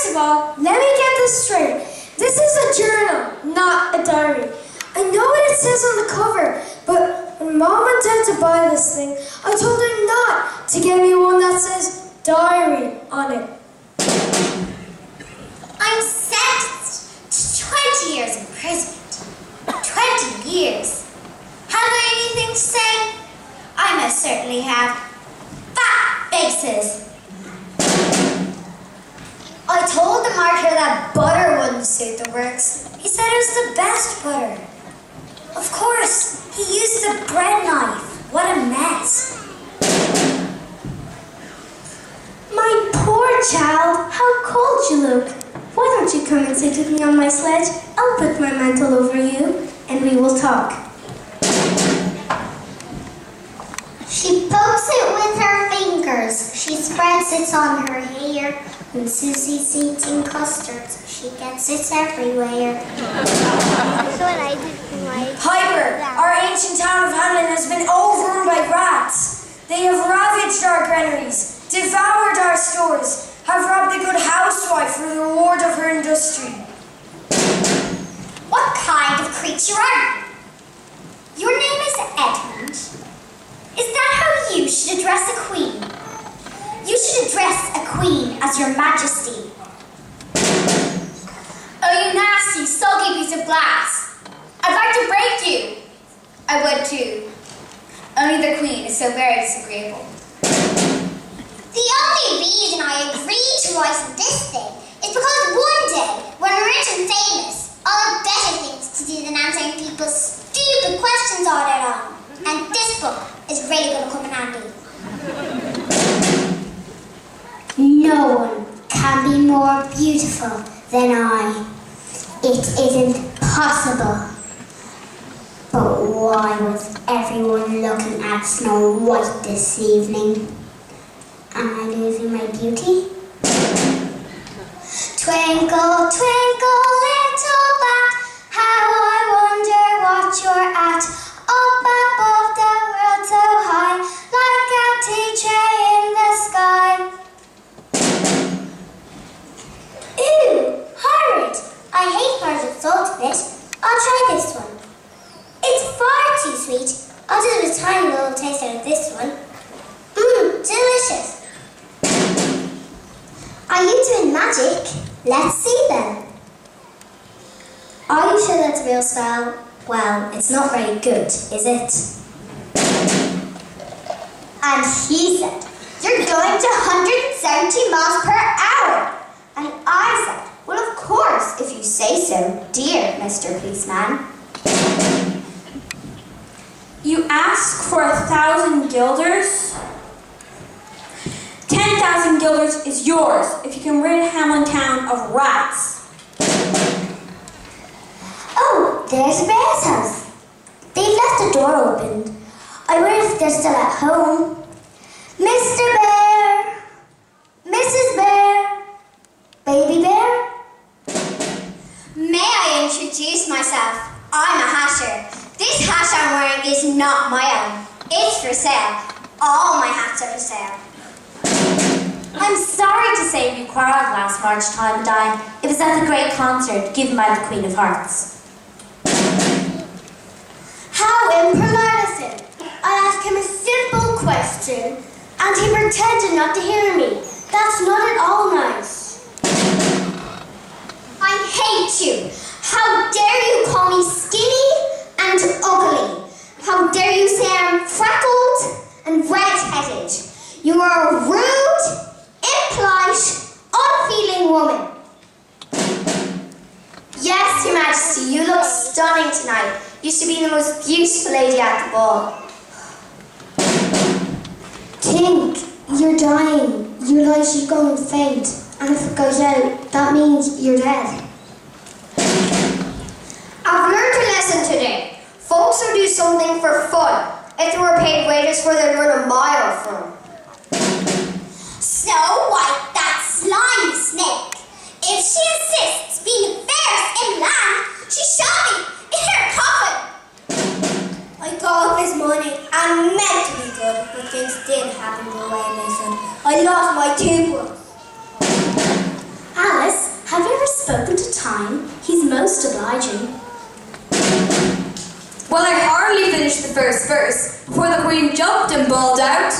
First of all, let me get this straight. This is a journal, not a diary. I know what it says on the cover, but when Mom went out to buy this thing, I told her not to get me one that says diary on it. I'm sentenced to 20 years imprisonment. 20 years. Have I anything to say? I most certainly have. Fat faces. I told the marketer that butter wouldn't suit the works. He said it was the best butter. Of course, he used the bread knife. What a mess. My poor child, how cold you look. Why don't you come and sit with me on my sledge? I'll put my mantle over you, and we will talk. She pokes it with her fingers. She spreads it on her hair. When Susie's eating custards, she gets it everywhere. That's what I did for my... Piper, our ancient town of Hamlin has been overrun by rats. They have ravaged our granaries, devoured our stores, have robbed the good housewife for the reward of her industry. What kind of creature are you? Your name is Edmund. Is that how you should address a queen? You should address a queen as your majesty. Oh, you nasty, sulky piece of glass. I'd like to break you. I would too. Only the queen is so very disagreeable. The only reason I agreed to write this thing is because one day, when we're rich and famous, I'll have better things to do than answering people's stupid questions all day long. And this book is really going to come in handy. No one can be more beautiful than I. It isn't possible. But why was everyone looking at Snow White this evening? Am I losing my beauty? Twinkle, twinkle, little bat, how I wonder what you're at. Up above the world so high, like a teacher in the sky. Ew, horrid! I hate part of salt of it. I'll try this one. It's far too sweet. I'll do a tiny little taste out of this one. Delicious. Are you doing magic? Let's see then. Are you sure that's a real spell? Well, it's not very good, is it? And he said, you're going to 170 miles per hour. And I said, well, of course, if you say so, dear Mr. Policeman. You ask for 1,000 guilders? 10,000 guilders is yours if you can rid Hamlin town of rats. Oh, there's a bear's house. They've left the door open. I wonder if they're still at home. Mr. Bear! Mrs. Bear! Baby Bear? May I introduce myself? I'm a hatter. This hat I'm wearing is not my own. It's for sale. All my hats are for sale. I'm sorry to say we quarrelled last March time, Di. It was at the great concert given by the Queen of Hearts. How impolite of him. I asked him a simple question, and he pretended not to hear me. That's not at all nice. I hate you. How dare you call me skinny and ugly? How dare you say I'm freckled and red-headed? You are a rude, impolite, unfeeling woman. Yes, Your Majesty, you look stunning tonight. You should be the most beautiful lady at the ball. Tink, you're dying. Your light is going faint. And if it goes out, that means you're dead. I've learned a lesson today. Folks who do something for fun, if they were paid wages for, they'd run a mile from. Snow White, that slimy snake. If she insists being fairest in land, she shall be in her coffin. I got up this morning and meant to be good, but things didn't happen the way they should. I lost my toothbrush. Alice, spoken to time. He's most obliging. Well, I hardly finished the first verse before the Queen jumped and bawled out,